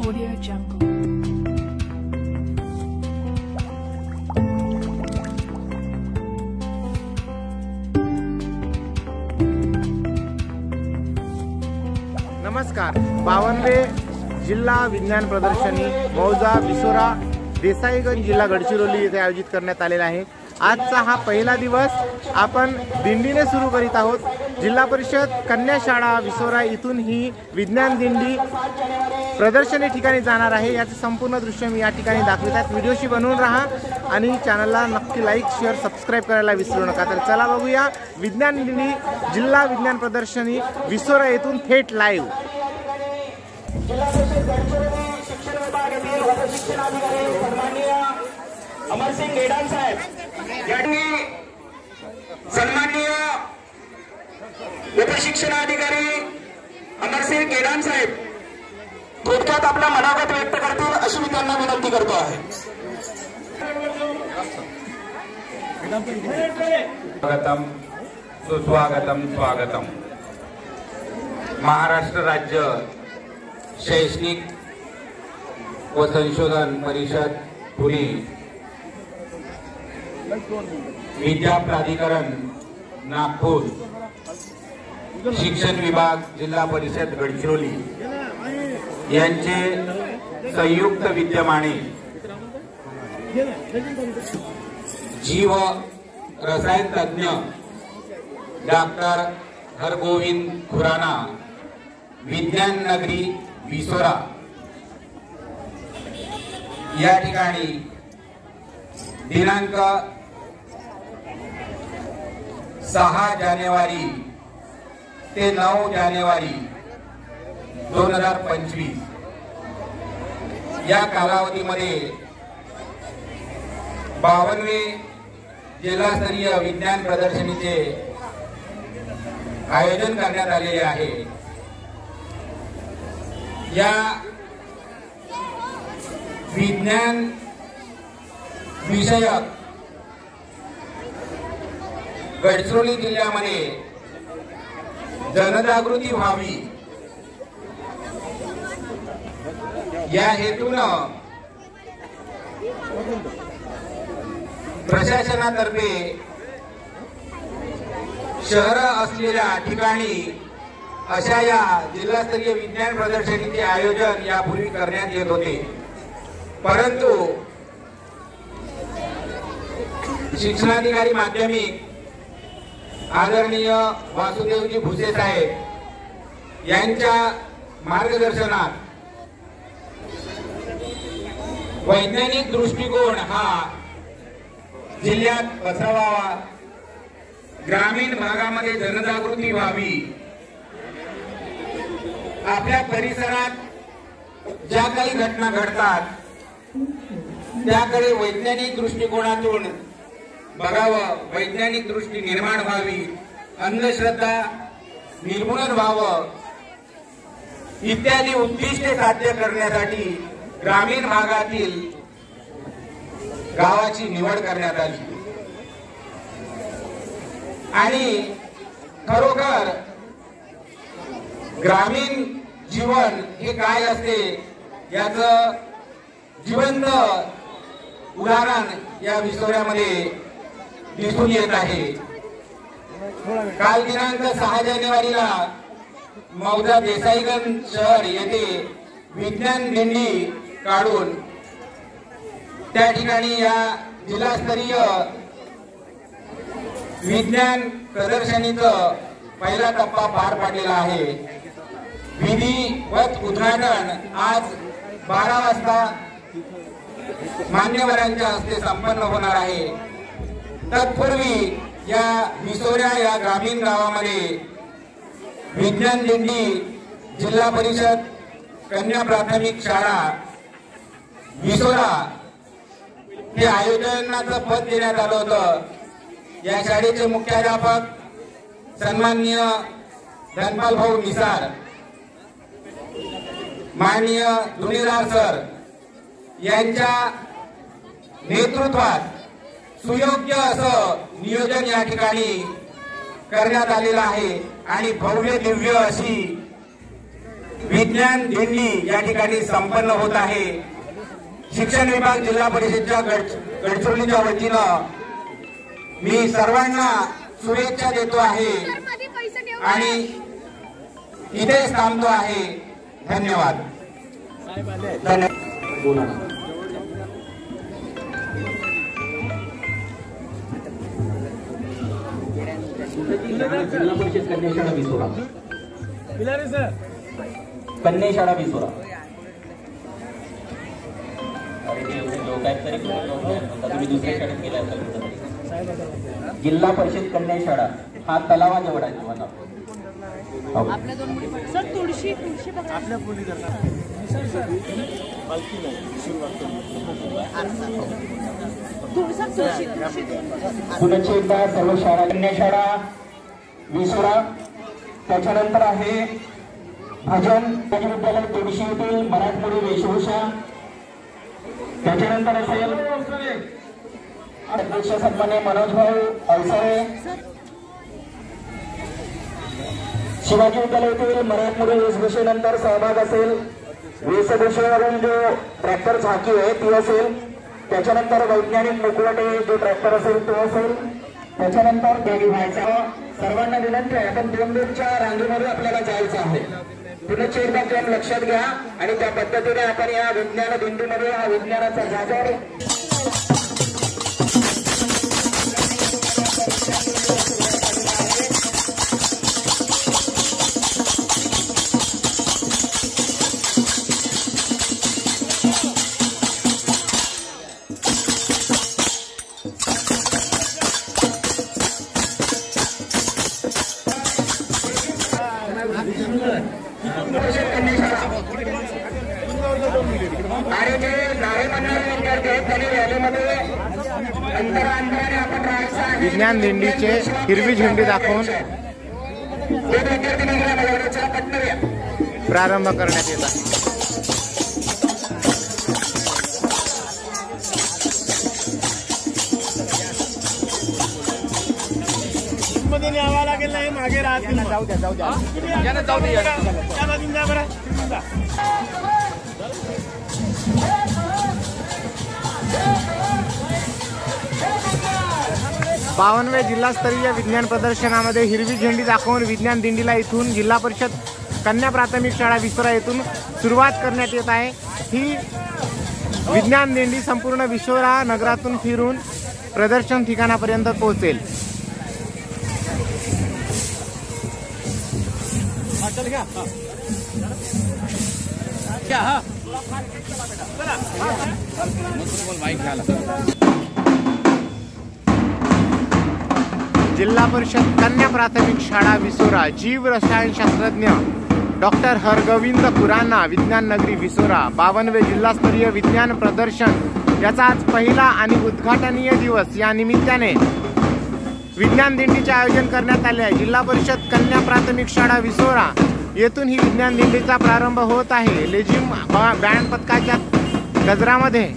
Audio Jungle. नमस्कार. 52वे जिल्हा विज्ञान प्रदर्शनी मौजा विसोरा देसाईगंज जिल्हा गडचिरोली येथे आयोजित करण्यात आलेला आहे. आजचा हा पहिला दिवस आपण दिंडीने सुरू करीत आहोत. जिल्हा परिषद कन्या शाळा विसोरा इथून ही विज्ञान दिंडी प्रदर्शनी ठिकाणी जाणार आहे. याचे संपूर्ण दृश्य मी या ठिकाणी दाखवित आहे. व्हिडिओशी बनवून राहा आणि चॅनलला नक्की लाईक शेअर सबस्क्राईब करायला विसरू नका. तर चला बघूया विज्ञान दिंडी जिल्हा विज्ञान प्रदर्शनी विसोरा येथून थेट लाईव्ह. जिल्हा परिषद गडचिरोली शिक्षण विभागातील उपशिक्षणाधिकारी सन्माननीय अमरसिंग गेडाम साहेब यांनी सन्माननीय उपशिक्षणाधिकारी अमरसिंग गेडाम साहेब थोडक्यात आपला मनागत व्यक्त करतील अशी मी त्यांना विनंती करतो आहे. स्वागतम सुस्वागतम स्वागतम. महाराष्ट्र राज्य शैक्षणिक व संशोधन परिषद पुणे विद्या प्राधिकरण नागपूर शिक्षण विभाग जिल्हा परिषद गडचिरोली यांचे संयुक्त विद्यमाने जीव रसायन तज्ञ डॉक्टर हरगोविंद खुराना विज्ञान नगरी विसोरा या ठिकाणी दिनांक 6 जानेवारी ते 9 जानेवारी 2025 या कालावधीमध्ये 52वे जिल्हास्तरीय विज्ञान प्रदर्शनीचे आयोजन करण्यात आलेले आहे. या विज्ञान विषयक गडचिरोली जिल्ह्यामध्ये जनजागृती व्हावी या हेतूनं प्रशासनातर्फे शहर असलेल्या ठिकाणी अशा या जिल्हास्तरीय विज्ञान प्रदर्शनीचे आयोजन यापूर्वी करण्यात येत होते. परंतु शिक्षणाधिकारी माध्यमिक आदरणीय वासुदेवजी भुसे साहेब यांच्या मार्गदर्शनात वैज्ञानिक दृष्टिकोन हा जिल्ह्यात पसरवावा, ग्रामीण भागामध्ये जनजागृती व्हावी, आपल्या परिसरात ज्या काही घटना घडतात त्याकडे वैज्ञानिक दृष्टिकोनातून बघावं, वैज्ञानिक दृष्टी निर्माण व्हावी, अंधश्रद्धा निर्मूलन व्हावं इत्यादी उद्दिष्टे साध्य करण्यासाठी ग्रामीण भागातील गावाची निवड करण्यात आली. आणि खरोखर ग्रामीण जीवन हे काय असते याचं जिवंत उदाहरण या विसोऱ्यामध्ये दिसून येत आहे. काल दिनांक 6 जानेवारीला मौजा देसाईगंज शहर येथे विज्ञान दिंडी काढून त्या ठिकाणी या जिल्हास्तरीय विज्ञान प्रदर्शनीचं पहिला टप्पा पार पडलेला आहे. विधिवत उद्घाटन आज 12 वाजता मान्यवरांच्या हस्ते संपन्न होणार आहे. तत्पूर्वी या विसोऱ्या या ग्रामीण गावामध्ये विज्ञान दिंडी जिल्हा परिषद कन्या प्राथमिक शाळा विसोरा हे आयोजनाचं पद देण्यात आलं होतं. या शाळेचे मुख्याध्यापक सन्माननीय धनपाल भाऊ निसार, माननीय धुणेदार सर यांच्या नेतृत्वात सुयोग्य असं नियोजन या ठिकाणी करण्यात आलेलं आहे आणि भव्य दिव्य अशी विज्ञान दिंडी या ठिकाणी संपन्न होत आहे। शिक्षण विभाग जिल्हा परिषदच्या गडचिरोलीच्या वतीनं मी सर्वांना शुभेच्छा देतो आहे आणि इथेच थांबतो आहे। धन्यवाद। जिल्हा परिषद कन्याशाळा विसोरा, कन्याशाळा विसोरा। तुम्ही दुसऱ्या शाळेत गेला असाल। जिल्हा परिषद कन्याशाळा हा तलावाजवळ आहे तुम्हाला। आपल्या दोन मुली सर तुळशी आपल्या मुली पुण्याची एकदा सर्व शाळा कन्याशाळा विसोरा। त्याच्यानंतर आहे भजन विद्यालय तुळशी येथील मराठमोळी वेशभूषा। त्याच्यानंतर असेल अध्यक्ष सन्मान्य मनोजभाऊ अवसरे। शिवाजी विद्यालयातील मराठमोळी वेशभूषेनंतर सहभाग असेल वेशभूषेवरून जो ट्रॅक्टर झाकी आहे ती असेल। त्याच्यानंतर वैज्ञानिक मुखवटे जो ट्रॅक्टर असेल तो असेल। त्याच्यानंतर बेबी व्हायचा। सर्वांना विनंती आहे आपण 2-2च्या रांगेमध्ये आपल्याला जायचं आहे। पुण्याची एकदा क्रम लक्षात घ्या आणि त्या पद्धतीने आपण या विज्ञान दिंडीमध्ये हा विज्ञानाचा जागर आणि जे नारे म्हणणारे विद्यार्थी आहेत त्यांनी रॅलीमध्ये अंतरांतराने आपण राहायचं आहे। विज्ञान दिंडीचे हिरवी झेंडी दाखवून विद्यार्थी मित्रांनो पटकन प्रारंभ करण्यात येत आहे। मध्ये न्यावा लागेल नाही मागे राहतील। जाऊ द्या जाऊ द्या। बावनवे जिल्हास्तरीय विज्ञान प्रदर्शनामध्ये हिरवी झेंडी दाखवून विज्ञान दिंडीला इथून जिल्हा परिषद कन्या प्राथमिक शाळा विसोरा येथून सुरुवात करण्यात येत आहे। ही विज्ञान दिंडी संपूर्ण विसोरा नगरातून फिरून प्रदर्शन ठिकाणापर्यंत पोहोचेल। जिल्हा परिषद कन्या प्राथमिक शाळा विसोरा जीव रसायनशास्त्रज्ञ डॉक्टर हरगोविंद खुराना विज्ञान नगरी विसोरा 52वे जिल्हास्तरीय विज्ञान प्रदर्शन याचा आज पहिला आणि उद्घाटनीय दिवस या निमित्ताने विज्ञान दिंडीचे आयोजन करण्यात आले आहे। जिल्हा परिषद कन्या प्राथमिक शाळा विसोरा येथून ही विज्ञान दिंडीचा प्रारंभ होत आहे। लेझिम बँड पथकाच्या गजरामध्ये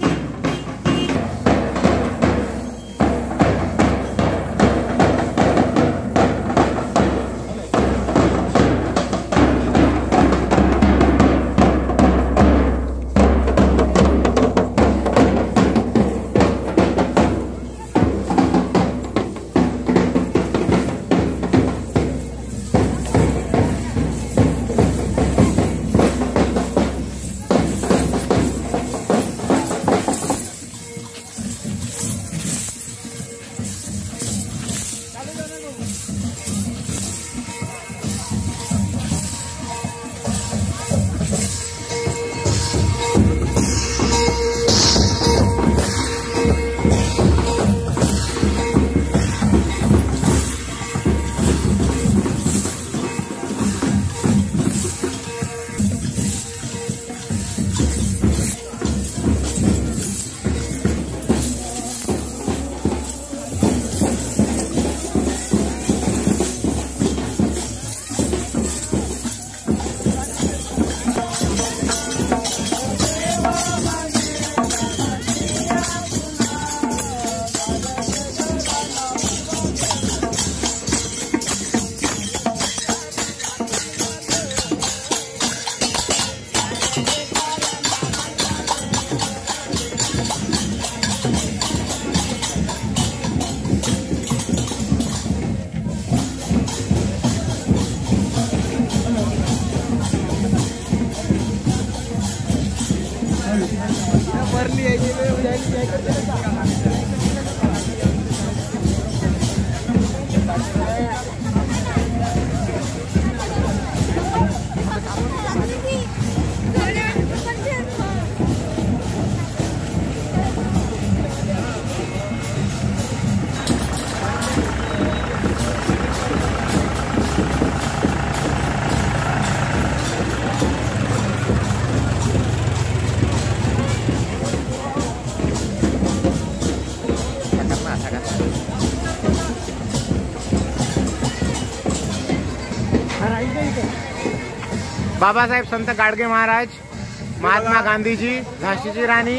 बाबासाहेब संत गाडगे महाराज, महात्मा गांधीजी, झाशीची राणी,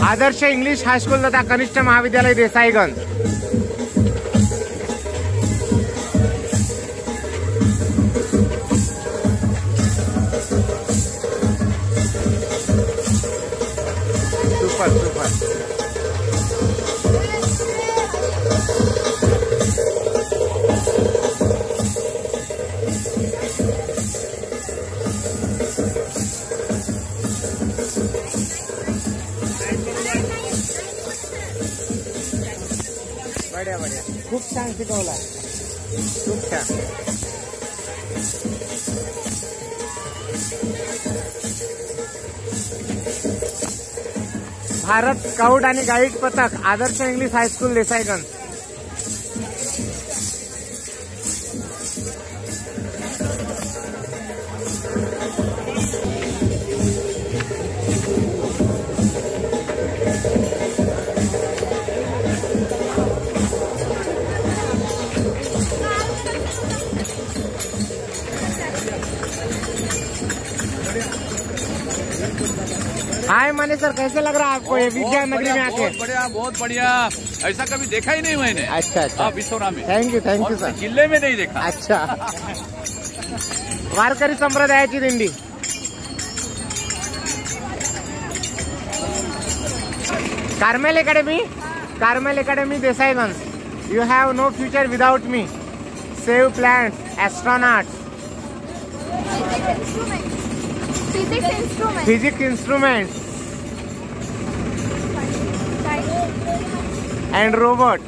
आदर्श इंग्लिश हायस्कूल तथा कनिष्ठ महाविद्यालय देसाईगंज। बढिया बढिया, खूप छान शिकवला, खूप छान। भारत स्काउट आणि गाईड पथक, आदर्श इंग्लिश हायस्कूल देसाईगंज। हाय माने सर, कैसे लग रहा है आपको ये विज्ञान नगरी में आके? बहुत बढ़िया, ऐसा कभी देखा ही नहीं मैंने। अच्छा अच्छा, विसोरा में। Thank you sir. जिले में नहीं देखा। अच्छा, वारकरी संप्रदायाची दिंडी। Carmel academy Desaiganj. You have no future without me, save plants, astronauts, physics instruments and robot.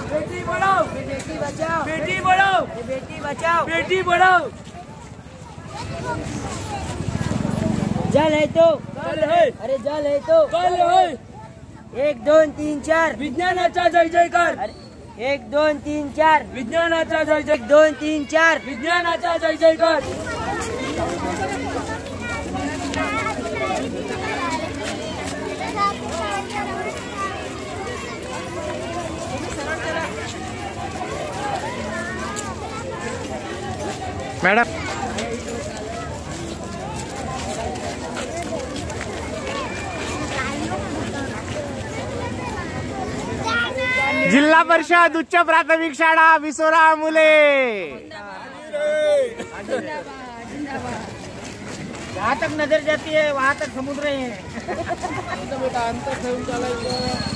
बेटी पढ़ाओ, बेटी बचाओ, बेटी पढ़ाओ, बेटी बचाओ, बेटी पढ़ाओ। जल है तो कल है, अरे जल है तो कल है। 1 2 3 4 विज्ञानाचा जय जयकार। 1 2 3 4 विज्ञानाचा जय जय। 1 2 3 4 विज्ञानाचा जय जयकार। मैडम, जिल्हा परिषद उच्च प्राथमिक शाळा विसोरा मुले। वहाँ तक नजर जाती है, वहाँ तक समुद्र है। बेटा अंतर ठेवून चालायचं।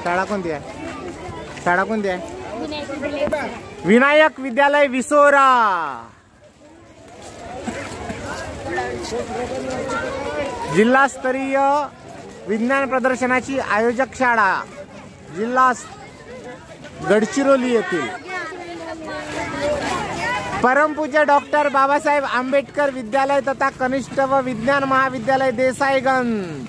शाळा कोणती आहे? शाळा कोणती आहे? विनायक विद्यालय विसोरा। जिल्हास्तरीय विज्ञान प्रदर्शनाची आयोजक शाळा, जिल्हा गडचिरोली येथील परमपूज्य डॉक्टर बाबासाहेब आंबेडकर विद्यालय तथा कनिष्ठ व विज्ञान महाविद्यालय देसाईगंज।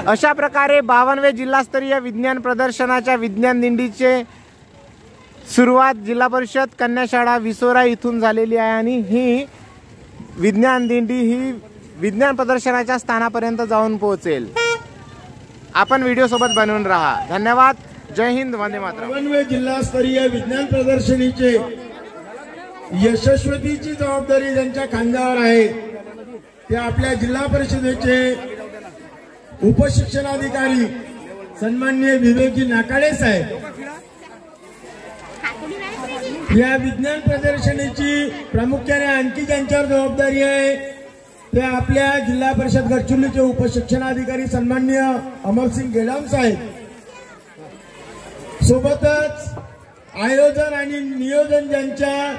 अशा प्रकारे 52वे जिल्हास्तरीय विज्ञान प्रदर्शनाच्या विज्ञान दिंडीचे सुरुवात जिल्हा परिषद कन्या शाळा विसोरा इथून झालेली आहे आणि ही विज्ञान दिंडी ही विज्ञान प्रदर्शनाच्या स्थानापर्यंत जाऊन पोहोचेल। आपण व्हिडिओ सोबत बनवून राहा। धन्यवाद। जय हिंद, वंदे मातरम। 52वे जिल्हास्तरीय विज्ञान प्रदर्शनीचे यशस्वीतेची जबाबदारी ज्यांच्या खांद्यावर आहे ते आपल्या जिल्हा परिषदेचे उपशिक्षणाधिकारी सन्माननीय विवेकी नाकाडे साहेब। या विज्ञान प्रदर्शनीची प्रामुख्याने आणखी ज्यांच्यावर जबाबदारी आहे ते आपल्या जिल्हा परिषद गडचिरोलीचे उपशिक्षणाधिकारी सन्माननीय अमरसिंग गेडाम साहेब। सोबतच आयोजन आणि नियोजन ज्यांच्या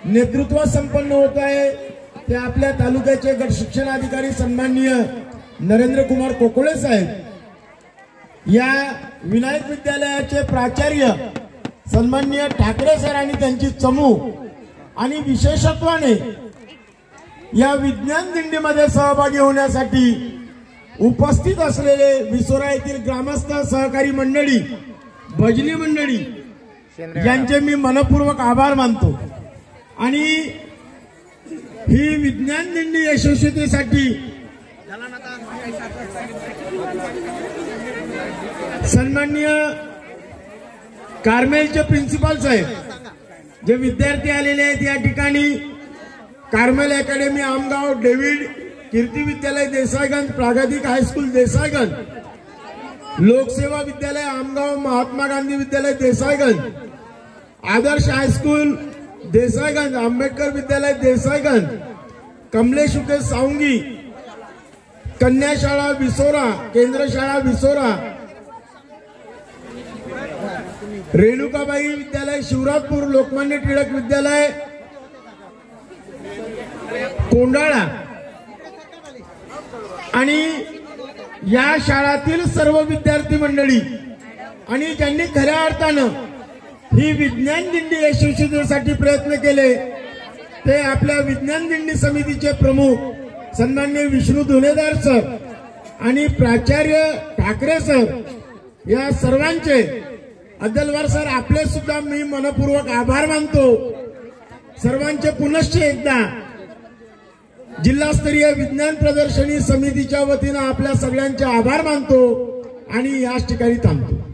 नेतृत्वात संपन्न होत आहे ते आपल्या तालुक्याचे गट शिक्षणाधिकारी सन्माननीय नरेंद्र कुमार कोकोळे साहेब। या विनायक विद्यालयाचे प्राचार्य सन्माननीय ठाकरे सर आणि त्यांची चमू आणि विशेषत्वाने या विज्ञान दिंडीमध्ये सहभागी होण्यासाठी उपस्थित असलेले विसोरा येथील ग्रामस्थ सहकारी मंडळी भजनी मंडळी यांचे मी मनपूर्वक आभार मानतो। आणि ही विज्ञान दिंडी यशस्वीतेसाठी सन्माननीय कार्मेलचे प्रिन्सिपल साहेब जे विद्यार्थी आलेले आहेत या ठिकाणी कार्मेल अकॅडमी आमगाव, डेव्हिड कीर्ती विद्यालय देसाईगंज, प्रागतिक हायस्कूल देसाईगंज, लोकसेवा विद्यालय आमगाव, महात्मा गांधी विद्यालय देसाईगंज, आदर्श हायस्कूल देसाईगंज, आंबेडकर विद्यालय देसाईगंज, कमलेश उके सावंगी, कन्या शाळा विसोरा, केंद्र शाळा विसोरा, रेणुकाबाई विद्यालय शिवराजपूर, लोकमान्य टिळक विद्यालय कोंडाळा आणि या शाळातील सर्व विद्यार्थी मंडळी आणि ज्यांनी खऱ्या अर्थानं ही विज्ञान दिंडी यशस्वीतेसाठी प्रयत्न केले ते आपल्या विज्ञान दिंडी समितीचे प्रमुख सन्माननीय विष्णू धुलेदार सर आणि प्राचार्य ठाकरे सर या सर्वांचे अद्दलवार सर आपले सुद्धा मी मनपूर्वक आभार मानतो। सर्वांचे पुनश्च एकदा जिल्हास्तरीय विज्ञान प्रदर्शनी समितीच्या वतीनं आपल्या सगळ्यांचे आभार मानतो आणि याच ठिकाणी थांबतो।